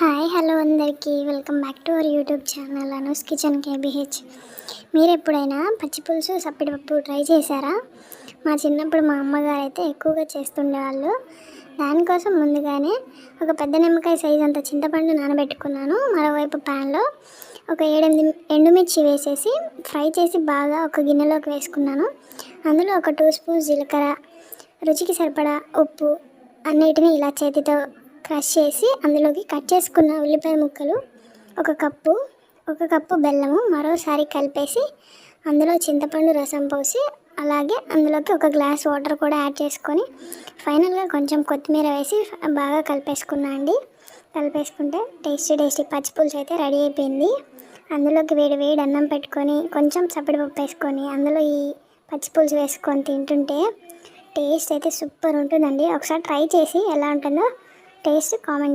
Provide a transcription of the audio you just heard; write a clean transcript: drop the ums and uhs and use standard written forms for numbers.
Hi hello అందరికీ welcome back to our YouTube channel Anu's kitchen KBH. మీరు ఎప్పుడైనా పచ్చి పులుసు సప్పిడిపప్పు ట్రై చేశారా? మా చిన్నప్పుడు మా అమ్మగారు అయితే ఎక్కువగా చేస్తుండేవాళ్ళు. దానికోసం ముందుగానే ఒక పెద్ద నిమ్మకాయ సైజ్ అంత చింతపండు నానబెట్టుకున్నాను. మరోవైపు ప్యాన్లో ఒక 7-8 ఎండుమిర్చి వేసేసి ఫ్రై చేసి బాగా ఒక గిన్నెలోకి వేసుకున్నాను. అందులో ఒక 2 స్పూన్స్ జీలకర్ర, రుచికి సరిపడా ఉప్పు అన్నిటినీ ఇలా చేతితో క్రష్ చేసి అందులోకి కట్ చేసుకున్న ఉల్లిపాయ ముక్కలు, ఒక కప్పు బెల్లము మరోసారి కలిపేసి అందులో చింతపండు రసం పోసి అలాగే అందులోకి ఒక గ్లాస్ వాటర్ కూడా యాడ్ చేసుకొని ఫైనల్గా కొంచెం కొత్తిమీర వేసి బాగా కలిపేసుకుంటే టేస్టీ పచ్చి పులుసు అయితే రెడీ అయిపోయింది. అందులోకి వేడి అన్నం పెట్టుకొని కొంచెం సప్పిడిపప్పు వేసుకొని అందులో ఈ పచ్చి పులుసు వేసుకొని తింటుంటే టేస్ట్ అయితే సూపర్ ఉంటుందండి. ఒకసారి ట్రై చేసి ఎలా ఉంటుందో టేస్ట్ కామెంట్